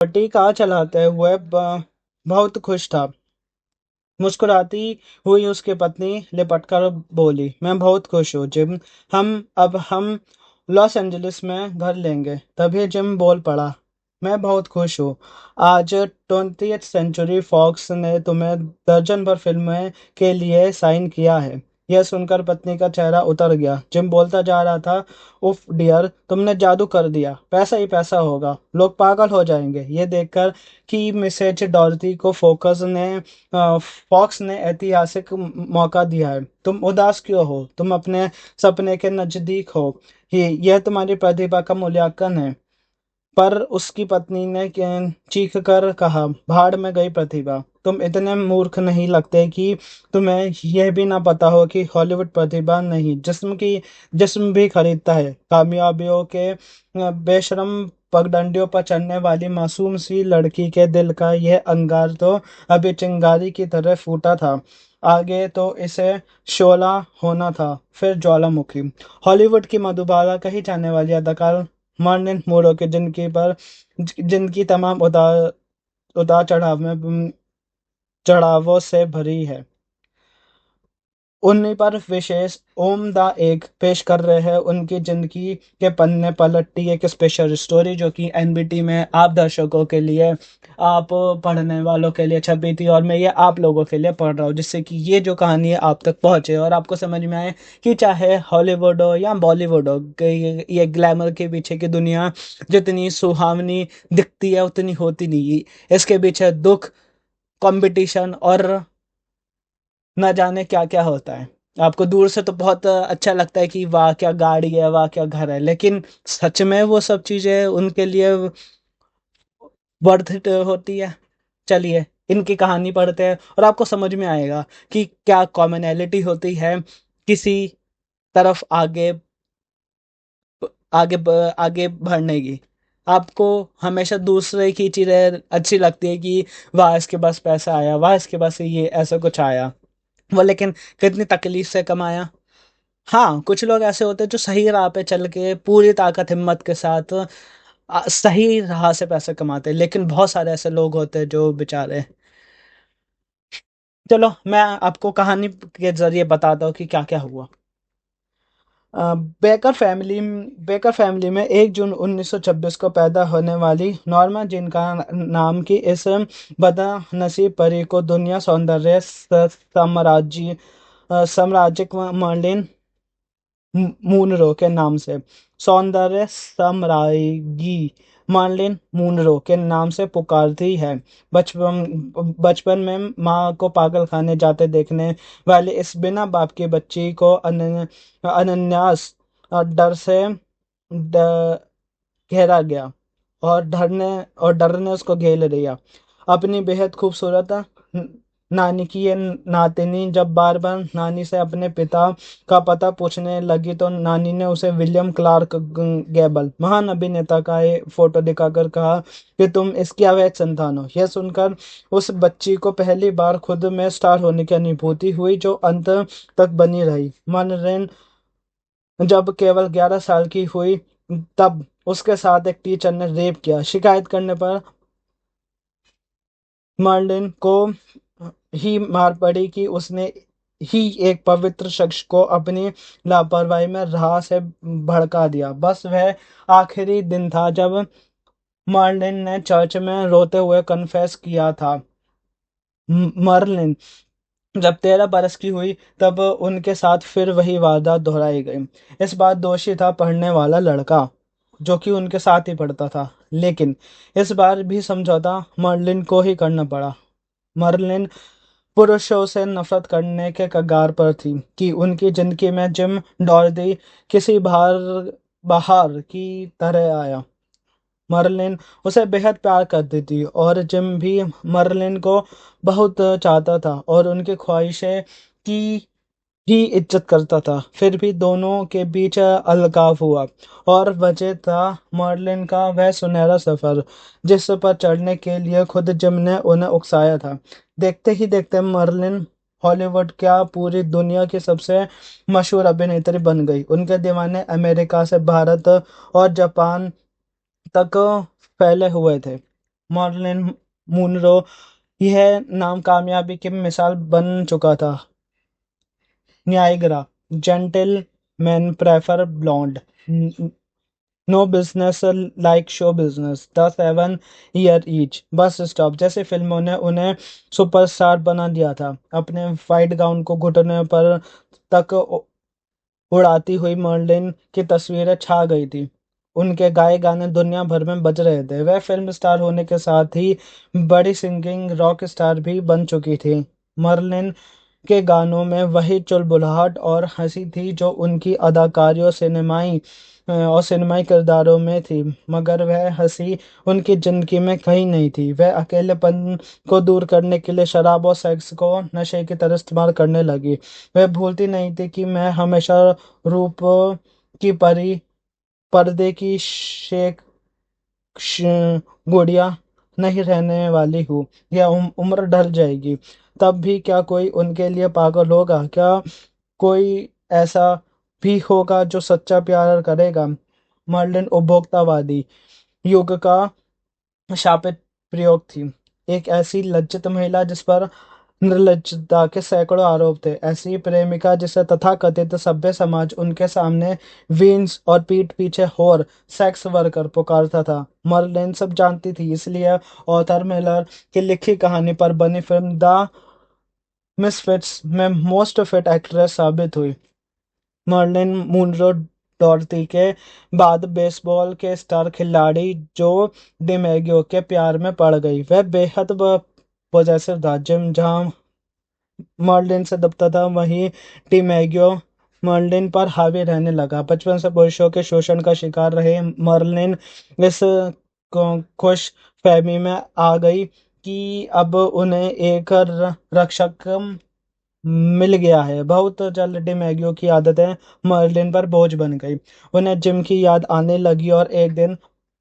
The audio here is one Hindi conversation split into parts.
पट्टी कार चलाते हुए बहुत खुश था। मुस्कुराती हुई उसकी पत्नी लिपटकर बोली, मैं बहुत खुश हूँ जिम। हम लॉस एंजलिस में घर लेंगे। तभी जिम बोल पड़ा, मैं बहुत खुश हूँ। आज 20th सेंचुरी फॉक्स ने तुम्हें दर्जन भर फिल्में के लिए साइन किया है। यह सुनकर पत्नी का चेहरा उतर गया। जिम बोलता जा रहा था, उफ डियर, तुमने जादू कर दिया। पैसा ही पैसा होगा, लोग पागल हो जाएंगे। ये देखकर कि मिसेज डॉर्टी को फॉक्स ने ऐतिहासिक मौका दिया है। तुम उदास क्यों हो? तुम अपने सपने के नजदीक हो। यह तुम्हारी प्रतिभा का मूल्यांकन है। पर उसकी पत्नी ने चीख कर कहा, भाड़ में गई प्रतिभा। तुम इतने मूर्ख नहीं लगते कि तुम्हें यह भी ना पता हो कि हॉलीवुड प्रतिभा नहीं, जिस्म भी खरीदता है। कामयाबियों के बेशरम पगडंडियों पर चढ़ने वाली मासूम सी लड़की के दिल का यह अंगार तो अभी चिंगारी की तरह फूटा था। आगे तो इसे शोला होना था, फिर ज्वालामुखी। हॉलीवुड की मधुबाला कही जाने वाली अदाकार मर्लिन मोरो के जिनकी तमाम उतार चढ़ावों से भरी है, उन्हीं पर विशेष ओम द एग पेश कर रहे हैं। उनकी जिंदगी के पन्ने पलटती एक स्पेशल स्टोरी जो कि एनबीटी में आप दर्शकों के लिए, आप पढ़ने वालों के लिए छपी थी, और मैं ये आप लोगों के लिए पढ़ रहा हूँ, जिससे कि ये जो कहानी है आप तक पहुंचे और आपको समझ में आए कि चाहे हॉलीवुड हो या बॉलीवुड हो, ये ग्लैमर के पीछे की दुनिया जितनी सुहावनी दिखती है उतनी होती नहीं। इसके पीछे दुख, कंपटीशन और ना जाने क्या क्या होता है। आपको दूर से तो बहुत अच्छा लगता है कि वाह क्या गाड़ी है, वाह क्या घर है, लेकिन सच में वो सब चीजें उनके लिए वर्थ इट होती है। चलिए इनकी कहानी पढ़ते हैं और आपको समझ में आएगा कि क्या कॉमनैलिटी होती है किसी तरफ आगे बढ़ने की। आपको हमेशा दूसरे की चीजें अच्छी लगती है कि वाह इसके पास पैसा आया, वाह इसके पास ये ऐसा कुछ आया, वो लेकिन कितनी तकलीफ से कमाया। हाँ, कुछ लोग ऐसे होते हैं जो सही राह पे चल के पूरी ताकत हिम्मत के साथ सही राह से पैसे कमाते हैं, लेकिन बहुत सारे ऐसे लोग होते हैं जो बेचारे। चलो मैं आपको कहानी के जरिए बताता हूँ कि क्या क्या हुआ। अ, बेकर फैमिली बेकर फैमिली में 1 जून 1926 को पैदा होने वाली नॉर्मा जिन का नाम की इस बदनसीब परी को दुनिया सौंदर्य साम्राज्यिक मर्लिन मूनरो के नाम से, सौंदर्य साम्राज्ञी मार्लिन मूनरो के नाम से पुकारती है। बचपन में माँ को पागल खाने जाते देखने वाले इस बिना बाप की बच्ची को अनन्यास डर से घेरा गया, और डर ने उसको घेर लिया। अपनी बेहद खूबसूरत न- नानी की ये नातिनी जब बार बार नानी से अपने पिता का पता पूछने लगी तो नानी ने उसे विलियम क्लार्क गैबल, महान अभिनेता का ये फोटो दिखाकर कहा कि तुम इसकी अवैध संतान हो। यह सुनकर उस बच्ची को पहली बार खुद में स्टार होने की अनुभूति हुई, जो अंत तक बनी रही। मनरेन जब केवल 11 साल की हुई तब उसके साथ एक टीचर ने रेप किया। शिकायत करने पर मर्लिन को ही मार पड़ी कि उसने ही एक पवित्र शख्स को अपनी लापरवाही में राह से भड़का दिया। बस वह आखिरी दिन था जब मर्लिन ने चर्च में रोते हुए कन्फेस किया था। मर्लिन जब 13 बरस की हुई तब उनके साथ फिर वही वारदात दोहराई गई। इस बार दोषी था पढ़ने वाला लड़का जो कि उनके साथ ही पढ़ता था, लेकिन इस बार भी समझौता मर्लिन को ही करना पड़ा। मर्लिन पुरुषों से नफरत करने के कगार पर थी कि उनकी जिंदगी में जिम डॉर्दी किसी बाहर की तरह आया। मर्लिन उसे बेहद प्यार करती थी और जिम भी मर्लिन को बहुत चाहता था और उनकी ख्वाहिशें की ही इज्जत करता था। फिर भी दोनों के बीच अलगाव हुआ, और वजह था मर्लिन का वह सुनहरा सफर जिस पर चढ़ने के लिए खुद जिम ने उन्हें उकसाया था। देखते ही देखते मर्लिन हॉलीवुड क्या पूरी दुनिया की सबसे मशहूर अभिनेत्री बन गई। उनके दीवाने अमेरिका से भारत और जापान तक फैले हुए थे। मर्लिन मुनरो, यह नाम कामयाबी की मिसाल बन चुका था। Niagara, gentlemen prefer blonde, no business like show business, the 7 year itch, bus stop जैसी फिल्मों ने उन्हें सुपरस्टार बना दिया था। अपने वाइट गाउन को घुटने पर तक उड़ाती हुई मर्लिन की तस्वीरें छा गई थी। उनके गाए गाने दुनिया भर में बज रहे थे। वह फिल्म स्टार होने के साथ ही बड़ी सिंगिंग रॉक स्टार भी बन चुकी थी। मर्लिन के गानों में वही चुलबुलाहट और हंसी थी जो उनकी अदाकारी और सिनेमाई किरदारों में थी, मगर वह हंसी उनकी जिंदगी में कहीं नहीं थी। वह अकेलेपन को दूर करने के लिए शराब और सेक्स को नशे की तरह इस्तेमाल करने लगी। वह भूलती नहीं थी कि मैं हमेशा रूप की परी, पर्दे की गुड़िया नहीं रहने वाली हूँ। यह उम्र ढल जाएगी, तब भी क्या कोई उनके लिए पागल होगा? क्या कोई ऐसा भी होगा जो सच्चा प्यार करेगा? मर्लिन उपभोक्तावादी युग का शापित प्रयोग थी। एक ऐसी लज्जित महिला जिस पर निर्लज्जता के सैकड़ों आरोप थे, ऐसी प्रेमिका जिसे तथाकथित सभ्य समाज उनके सामने वीन्स और पीठ पीछे होर सेक्स वर्कर पुकारता था। मर्लिन सब जानती थी, इसलिए ऑथर मिलर की लिखी कहानी पर बनी फिल्म द मिसफिट्स में मोस्ट फिट एक्ट्रेस साबित हुई। मर्लिन मुनरो डॉर्टी के बाद बेसबॉल के स्टार खिलाड़ी जो डिमेगियो के प्यार में पड़ गई। वह बेहद पॉजेसिव था। जिम जहां मर्लिन से दबता था, वहीं डिमेगियो मर्लिन पर हावी रहने लगा। बचपन से पुरुषों के शोषण का शिकार रहे मर्लिन इस खुश फहमी में आ गई कि अब उन्हें एक रक्षक मिल गया है। बहुत जल्द डिमेगियो की आदतें मर्लिन पर बोझ बन गई। उन्हें जिम की याद आने लगी और एक दिन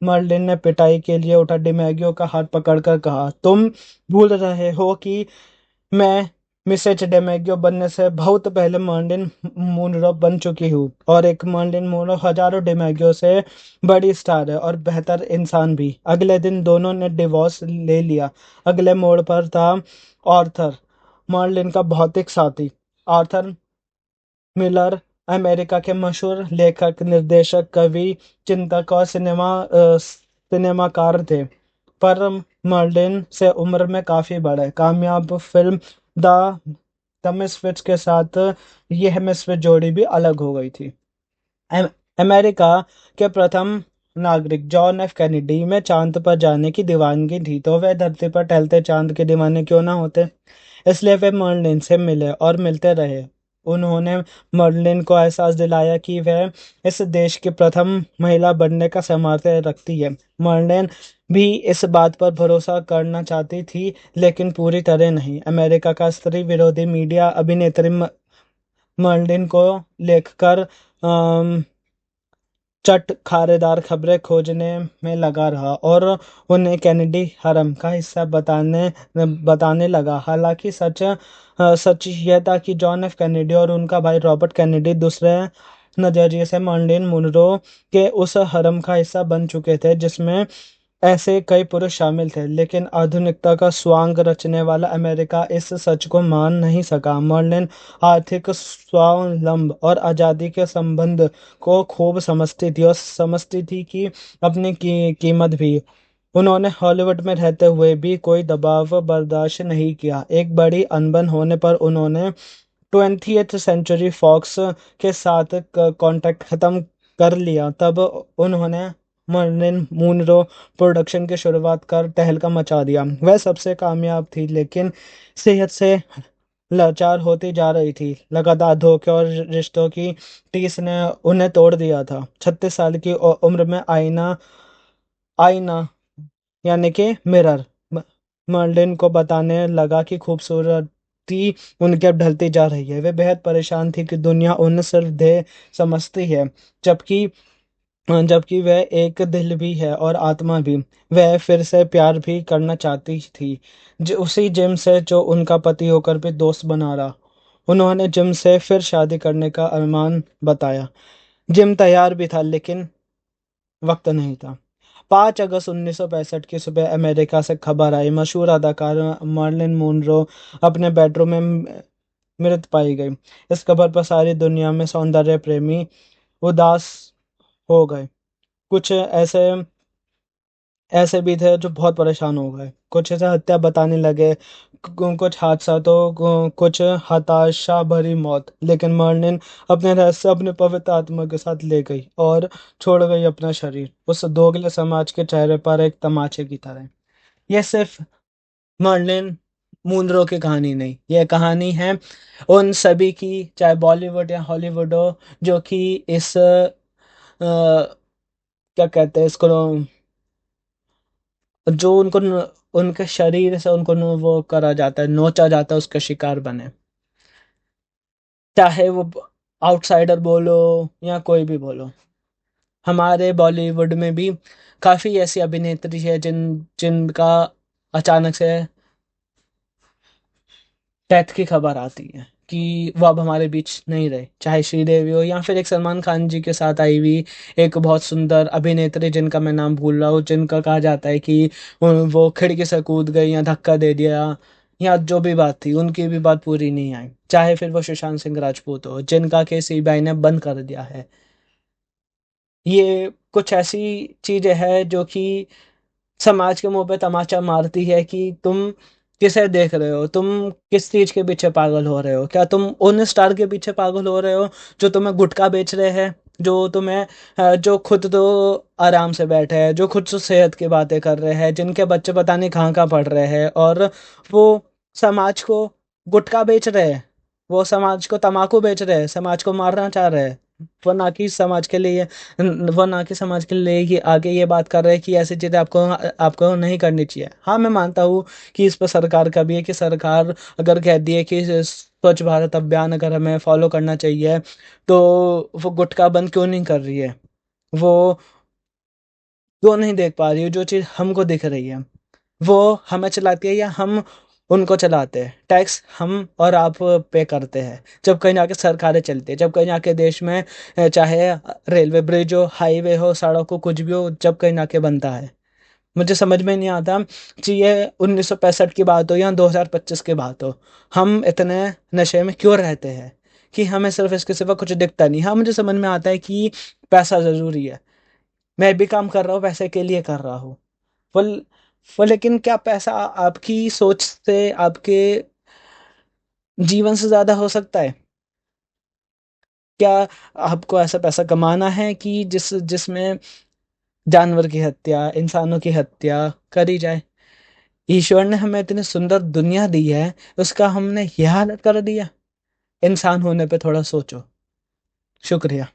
मर्लिन ने पिटाई के लिए उठा डिमेगियो का हाथ पकड़कर कहा, तुम भूल रहे हो कि मैं मिसेज डेमेगियो बनने से बहुत पहले मर्लिन मुनरो बन चुकी हूँ। और एक मर्लिन मुनरो हजारों डिमेगियो से बड़ी स्टार है और बेहतर इंसान भी। अगले दिन दोनों ने डिवोर्स ले लिया। अगले मोड़ पर था आर्थर, मर्लिन का भौतिक साथी। आर्थर मिलर अमेरिका के मशहूर लेखक, निर्देशक, कवि, चिंतक और सिनेमाकार थे, पर मर्लिन से उम्र में काफी बड़े। कामयाब फिल्म द द मिसफिट्स के साथ यह मिसफिट जोड़ी भी अलग हो गई थी। अम- अमेरिका के प्रथम नागरिक जॉन एफ कैनेडी में चांद पर जाने की दीवानगी थी, तो वह धरती पर टहलते चांद के दीवाने क्यों ना होते। इसलिए वे मर्लिन से मिले और मिलते रहे। उन्होंने मर्लिन को एहसास दिलाया कि वह इस देश की प्रथम महिला बनने का सामर्थ्य रखती है। मर्लिन भी इस बात पर भरोसा करना चाहती थी, लेकिन पूरी तरह नहीं। अमेरिका का स्त्री विरोधी मीडिया अभिनेत्री मर्लिन को लेकर चट खारेदार खबरें खोजने में लगा रहा और उन्हें कैनेडी हरम का हिस्सा बताने लगा। हालांकि सच यह था कि जॉन एफ कैनेडी और उनका भाई रॉबर्ट कैनेडी दूसरे नजरिए से मर्लिन मुनरो के उस हरम का हिस्सा बन चुके थे जिसमें ऐसे कई पुरुष शामिल थे। लेकिन आधुनिकता का स्वांग रचने वाला अमेरिका इस सच को मान नहीं सका। मर्लिन आर्थिक स्वावलंब और आज़ादी के संबंध को खूब समझती थी और समझती थी कि अपनी कीमत भी। उन्होंने हॉलीवुड में रहते हुए भी कोई दबाव बर्दाश्त नहीं किया। एक बड़ी अनबन होने पर उन्होंने 20th सेंचुरी फॉक्स के साथ कॉन्ट्रैक्ट खत्म कर लिया। तब उन्होंने मर्लिन मुनरो प्रोडक्शन की शुरुआत कर तहलका मचा दिया। वह सबसे कामयाब थी, लेकिन सेहत से लाचार होती जा रही थी। लगातार धोखे और रिश्तों की टीस ने उन्हें तोड़ दिया था। 36 साल की उम्र में आईना आईना यानी कि मिरर मर्लिन को बताने लगा कि खूबसूरती उनकी अब ढलती जा रही है। वे बेहद परेशान थी कि दुनिया उन्हें सिर्फ देह समझती है, जबकि जबकि वह एक दिल भी है और आत्मा भी। वह फिर से प्यार भी करना चाहती थी, जो उसी जिम से जो उनका पति होकर भी दोस्त बना रहा। उन्होंने जिम से फिर शादी करने का अरमान बताया। जिम तैयार भी था, लेकिन वक्त नहीं था। 5 अगस्त 1965 की सुबह अमेरिका से खबर आई, मशहूर अदाकारा मर्लिन मोनरो अपने बेडरूम में मृत पाई गई। इस खबर पर सारी दुनिया में सौंदर्य प्रेमी उदास हो गए। कुछ ऐसे ऐसे भी थे जो बहुत परेशान हो गए, कुछ ऐसे हत्या बताने लगे, कुछ हादसा तो कुछ हताशा भरी मौत। लेकिन मर्लिन अपने रहस्य अपने पवित्र आत्मा के साथ ले गई और छोड़ गई अपना शरीर उस दोगले समाज के चेहरे पर एक तमाचे की तरह। यह सिर्फ मर्लिन मुनरो की कहानी नहीं, यह कहानी है उन सभी की, चाहे बॉलीवुड या हॉलीवुड हो, जो कि इस क्या कहते हैं इसको, जो उनके शरीर से उनको वो करा जाता है, नोचा जाता है, उसका शिकार बने। चाहे वो आउटसाइडर बोलो या कोई भी बोलो, हमारे बॉलीवुड में भी काफी ऐसी अभिनेत्री है जिनका अचानक से डेथ की खबर आती है कि वो अब हमारे बीच नहीं रहे। चाहे श्रीदेवी हो या फिर एक सलमान खान जी के साथ आई हुई एक बहुत सुंदर अभिनेत्री जिनका मैं नाम भूल रहा हूँ, जिनका कहा जाता है कि वो खिड़की से कूद गई या धक्का दे दिया, या जो भी बात थी उनकी भी बात पूरी नहीं आई। चाहे फिर वो सुशांत सिंह राजपूत हो जिनका केस सीबीआई ने बंद कर दिया है। ये कुछ ऐसी चीजें हैं जो कि समाज के मुंह पे तमाचा मारती है कि तुम किसे देख रहे हो, तुम किस चीज के पीछे पागल हो रहे हो। क्या तुम उन स्टार के पीछे पागल हो रहे हो जो तुम्हें गुटखा बेच रहे हैं, जो तुम्हें जो खुद तो आराम से बैठे हैं, जो खुद तो सेहत की बातें कर रहे हैं, जिनके बच्चे पता नहीं कहाँ कहाँ पढ़ रहे हैं, और वो समाज को गुटखा बेच रहे हैं, वो समाज को तम्बाकू बेच रहे हैं, समाज को मारना चाह रहे हैं। वो ना कि समाज के लिए वो ना कि समाज के लिए ये आगे ये बात कर रहे हैं कि ऐसी चीज़ें आपको आपको नहीं करनी चाहिए। हाँ, मैं मानता हूँ कि इस पर सरकार का भी है कि सरकार अगर कहती है कि स्वच्छ भारत अभियान अगर हमें फॉलो करना चाहिए, तो वो गुटखा बंद क्यों नहीं कर रही है, वो क्यों नहीं देख पा रही है जो चीज़ हमको दिख रही है। वो हमें चलाती है या हम उनको चलाते हैं। टैक्स हम और आप पे करते हैं। जब कहीं जाके सरकारें चलती है, जब कहीं जाके देश में चाहे रेलवे ब्रिज हो, हाईवे हो, सड़क हो, कुछ भी हो, जब कहीं जाके बनता है, मुझे समझ में नहीं आता कि ये 1965 की बात हो या 2025 की बात हो, हम इतने नशे में क्यों रहते हैं कि हमें सिर्फ इसके सिवा कुछ दिखता नहीं। हाँ, मुझे समझ में आता है कि पैसा ज़रूरी है, मैं भी काम कर रहा हूँ, पैसे के लिए कर रहा हूँ। वो वो लेकिन क्या पैसा आपकी सोच से, आपके जीवन से ज़्यादा हो सकता है? क्या आपको ऐसा पैसा कमाना है कि जिसमें जानवर की हत्या, इंसानों की हत्या करी जाए? ईश्वर ने हमें इतनी सुंदर दुनिया दी है, उसका हमने यह हालत कर दिया। इंसान होने पे थोड़ा सोचो। शुक्रिया।